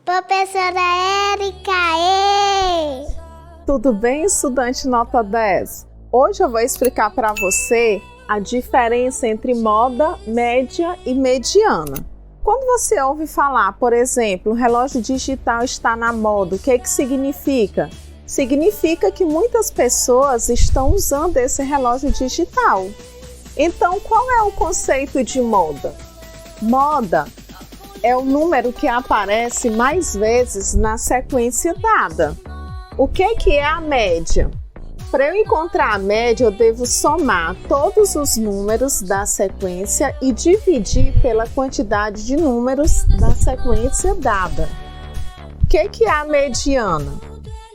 Professora Érica, Tudo bem, estudante nota 10? Hoje eu vou explicar para você a diferença entre moda, média e mediana. Quando você ouve falar, por exemplo, o relógio digital está na moda, o que significa? Significa que muitas pessoas estão usando esse relógio digital. Então, qual é o conceito de moda? Moda é o número que aparece mais vezes na sequência dada. O que é a média? Para eu encontrar a média, eu devo somar todos os números da sequência e dividir pela quantidade de números da sequência dada. O que é a mediana?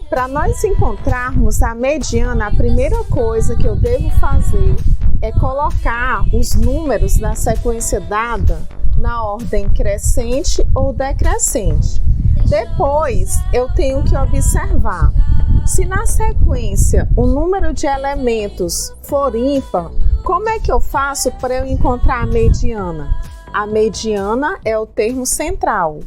Para nós encontrarmos a mediana, a primeira coisa que eu devo fazer é colocar os números da sequência dada na ordem crescente ou decrescente. Depois, eu tenho que observar. Se na sequência o número de elementos for ímpar, como é que eu faço para eu encontrar a mediana? A mediana é o termo central.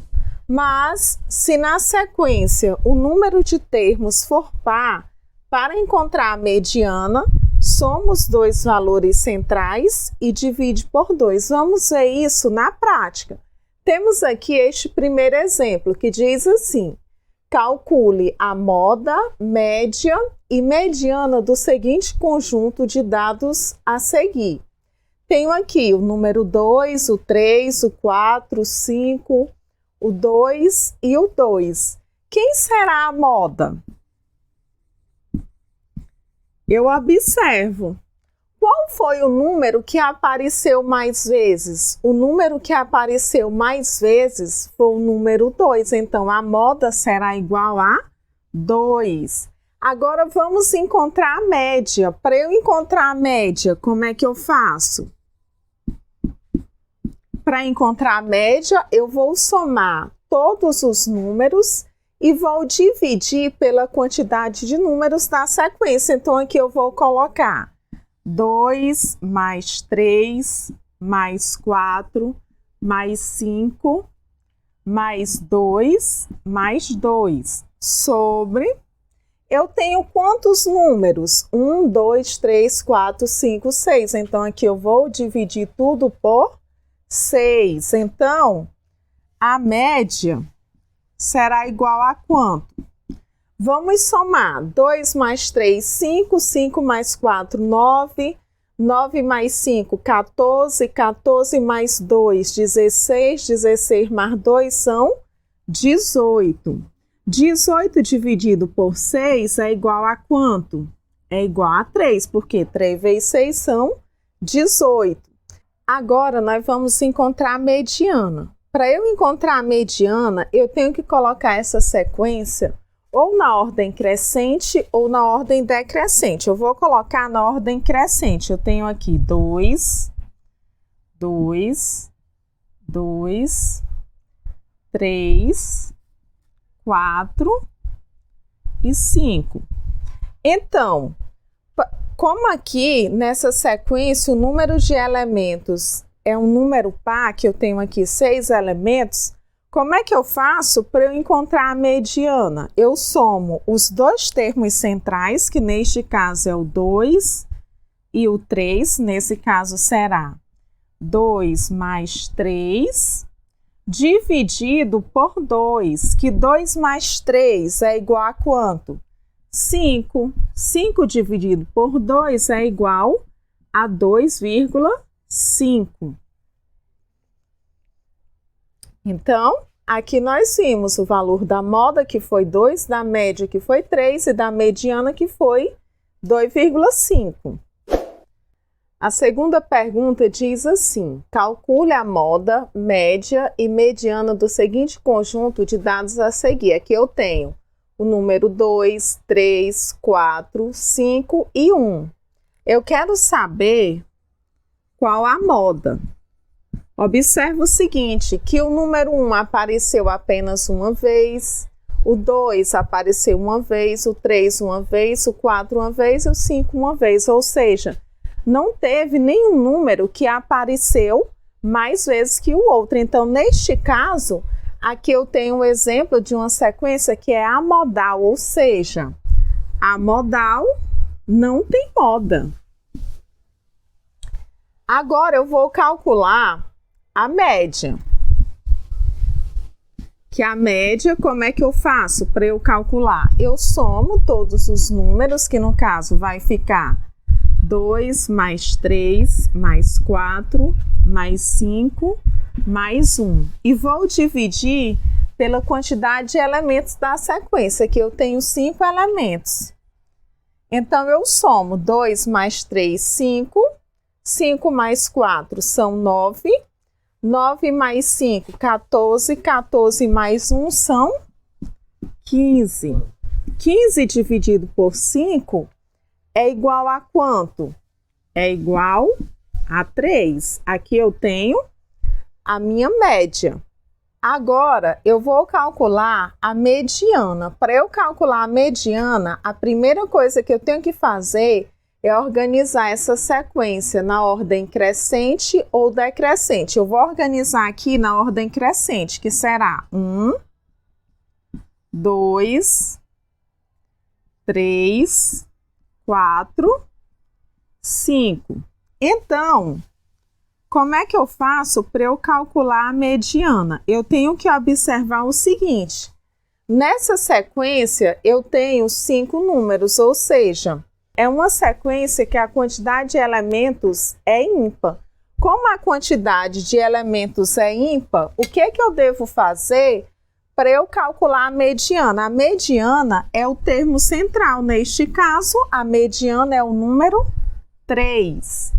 Mas, se na sequência o número de termos for par, para encontrar a mediana, somos dois valores centrais e divide por 2. Vamos ver isso na prática. Temos aqui este primeiro exemplo que diz assim: calcule a moda, média e mediana do seguinte conjunto de dados a seguir. Tenho aqui o número 2, o 3, o 4, o 5, o 2 e o 2. Quem será a moda? Eu observo. Qual foi o número que apareceu mais vezes? O número que apareceu mais vezes foi o número 2. Então, a moda será igual a 2. Agora, vamos encontrar a média. Para eu encontrar a média, como é que eu faço? Para encontrar a média, eu vou somar todos os números e vou dividir pela quantidade de números da sequência. Então, aqui eu vou colocar 2 mais 3 mais 4 mais 5 mais 2 mais 2 sobre... Eu tenho quantos números? 1, 2, 3, 4, 5, 6. Então, aqui eu vou dividir tudo por 6. Então, a média será igual a quanto? Vamos somar. 2 mais 3, 5. 5 mais 4, 9. 9 mais 5, 14. 14 mais 2, 16. 16 mais 2 são 18. 18 dividido por 6 é igual a quanto? É igual a 3, porque 3 vezes 6 são 18. Agora, nós vamos encontrar a mediana. Para eu encontrar a mediana, eu tenho que colocar essa sequência ou na ordem crescente ou na ordem decrescente. Eu vou colocar na ordem crescente. Eu tenho aqui 2, 2, 2, 3, 4 e 5. Então, como aqui nessa sequência o número de elementos é um número par, que eu tenho aqui 6 elementos, como é que eu faço para eu encontrar a mediana? Eu somo os dois termos centrais, que neste caso é o 2 e o 3, nesse caso será 2 mais 3, dividido por 2, que 2 mais 3 é igual a quanto? 5. 5 dividido por 2 é igual a 2,5. Então, aqui nós vimos o valor da moda, que foi 2, da média, que foi 3, e da mediana, que foi 2,5. A segunda pergunta diz assim: calcule a moda, média e mediana do seguinte conjunto de dados a seguir. Aqui eu tenho o número 2, 3, 4, 5 e 1. Eu quero saber qual a moda. Observe o seguinte, que o número 1 apareceu apenas uma vez, o 2 apareceu uma vez, o 3 uma vez, o 4 uma vez e o 5 uma vez. Ou seja, não teve nenhum número que apareceu mais vezes que o outro. Então, neste caso, Aqui eu tenho um exemplo de uma sequência que é amodal, ou seja, amodal não tem moda. Agora eu vou calcular a média. Que a média, como é que eu faço para eu calcular? Eu somo todos os números, que no caso vai ficar 2 mais 3 mais 4 mais 5 mais 1. E vou dividir pela quantidade de elementos da sequência, que eu tenho 5 elementos. Então, eu somo 2 mais 3, 5. 5 mais 4 são 9. 9 mais 5, 14. 14 mais 1 são 15. 15 dividido por 5 é igual a quanto? É igual a 3. Aqui eu tenho a minha média. Agora, eu vou calcular a mediana. Para eu calcular a mediana, a primeira coisa que eu tenho que fazer é organizar essa sequência na ordem crescente ou decrescente. Eu vou organizar aqui na ordem crescente, que será 1, 2, 3, 4, 5. Então, como é que eu faço para eu calcular a mediana? Eu tenho que observar o seguinte. Nessa sequência, eu tenho 5 números, ou seja, é uma sequência que a quantidade de elementos é ímpar. Como a quantidade de elementos é ímpar, o que eu devo fazer para eu calcular a mediana? A mediana é o termo central. Neste caso, a mediana é o número 3.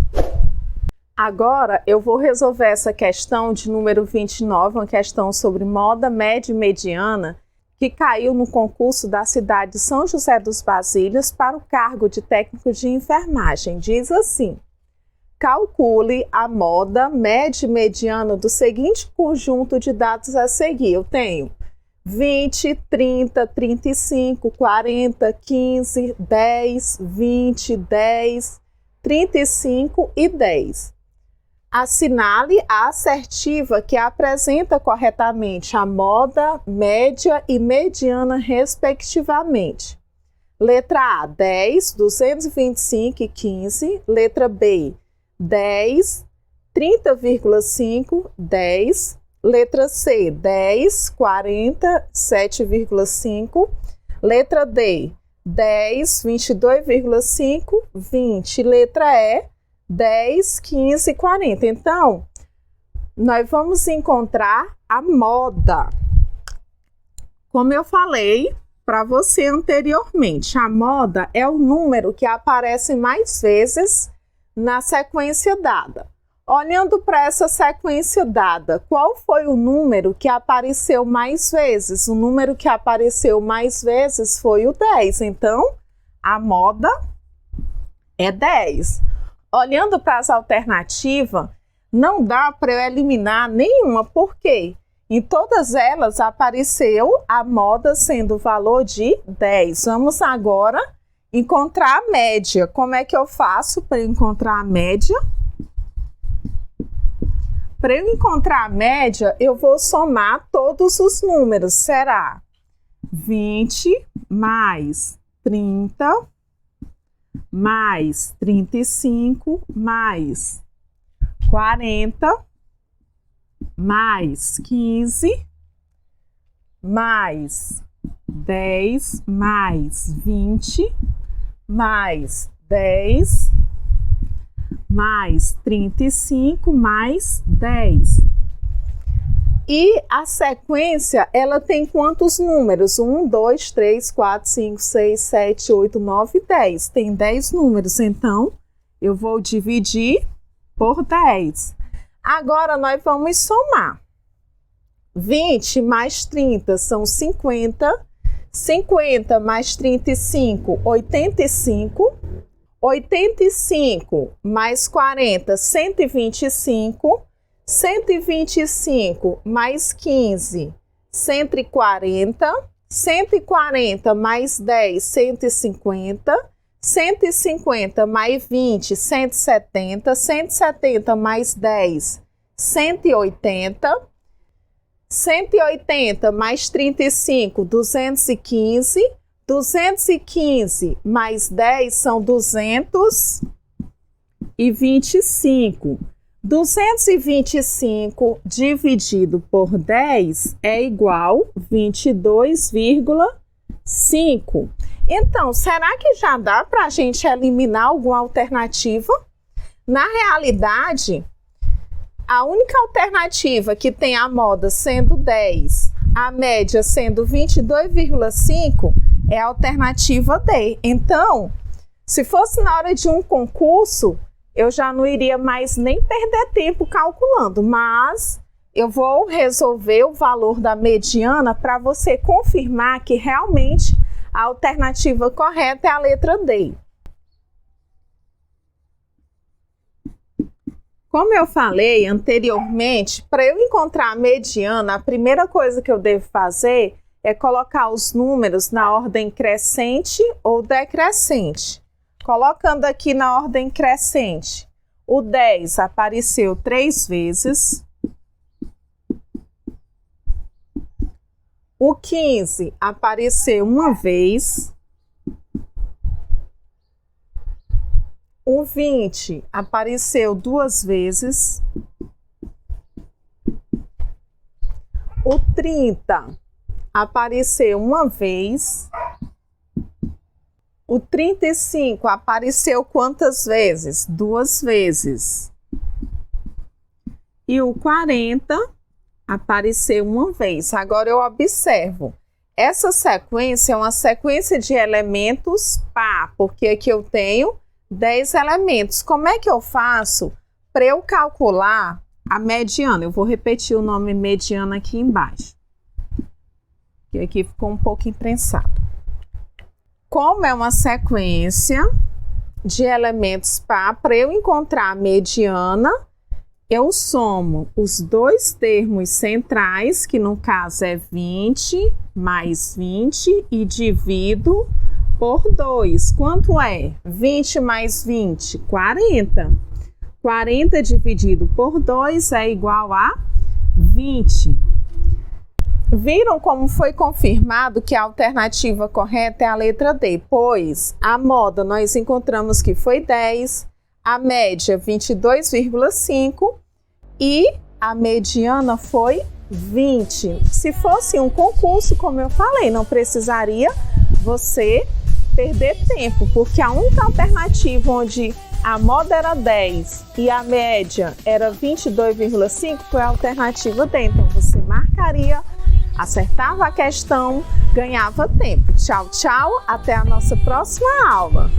Agora, eu vou resolver essa questão de número 29, uma questão sobre moda, média e mediana, que caiu no concurso da cidade de São José dos Basílios para o cargo de técnico de enfermagem. Diz assim: calcule a moda, média e mediana do seguinte conjunto de dados a seguir. Eu tenho 20, 30, 35, 40, 15, 10, 20, 10, 35 e 10. Assinale a assertiva que apresenta corretamente a moda, média e mediana, respectivamente. Letra A, 10, 225 e 15. Letra B, 10, 30,5, 10. Letra C, 10, 40, 7,5. Letra D, 10, 22,5, 20. Letra E, 10, 15 e 40. Então, nós vamos encontrar a moda. Como eu falei para você anteriormente, a moda é o número que aparece mais vezes na sequência dada. Olhando para essa sequência dada, qual foi o número que apareceu mais vezes? O número que apareceu mais vezes foi o 10. Então, a moda é 10. Olhando para as alternativas, não dá para eu eliminar nenhuma, porque em todas elas apareceu a moda sendo o valor de 10. Vamos agora encontrar a média. Como é que eu faço para encontrar a média? Para eu encontrar a média, eu vou somar todos os números. Será 20 mais 30 mais 35 mais 40 mais 15 mais 10 mais 20 mais 10 mais 35 mais 10. E a sequência, ela tem quantos números? 1, 2, 3, 4, 5, 6, 7, 8, 9, 10. Tem 10 números, então eu vou dividir por 10. Agora nós vamos somar. 20 mais 30 são 50. 50 mais 35, 85. 85 mais 40, 125. 125 mais 15, 140. 140 mais 10, 150. 150 mais 20, 170. 170 mais 10, 180. 180 mais 35, 215. 215 mais 10 são 225. 225 dividido por 10 é igual a 22,5. Então, será que já dá para a gente eliminar alguma alternativa? Na realidade, a única alternativa que tem a moda sendo 10, a média sendo 22,5, é a alternativa D. Então, se fosse na hora de um concurso, eu já não iria mais nem perder tempo calculando, mas eu vou resolver o valor da mediana para você confirmar que realmente a alternativa correta é a letra D. Como eu falei anteriormente, para eu encontrar a mediana, a primeira coisa que eu devo fazer é colocar os números na ordem crescente ou decrescente. Colocando aqui na ordem crescente, o 10 apareceu 3 vezes. O 15 apareceu uma vez. O 20 apareceu 2 vezes. O 30 apareceu uma vez. O 35 apareceu quantas vezes? 2 vezes. E o 40 apareceu uma vez. Agora eu observo. Essa sequência é uma sequência de elementos par, porque aqui eu tenho 10 elementos. Como é que eu faço para eu calcular a mediana? Eu vou repetir o nome mediana aqui embaixo, que aqui ficou um pouco imprensado. Como é uma sequência de elementos par, para eu encontrar a mediana, eu somo os dois termos centrais, que no caso é 20 mais 20, e divido por 2. Quanto é? 20 mais 20? 40. 40 dividido por 2 é igual a 20. Viram como foi confirmado que a alternativa correta é a letra D? Pois a moda nós encontramos que foi 10, a média 22,5 e a mediana foi 20. Se fosse um concurso, como eu falei, não precisaria você perder tempo, porque a única alternativa onde a moda era 10 e a média era 22,5 foi a alternativa D. Então você marcaria, acertava a questão, ganhava tempo. Tchau, tchau, até a nossa próxima aula.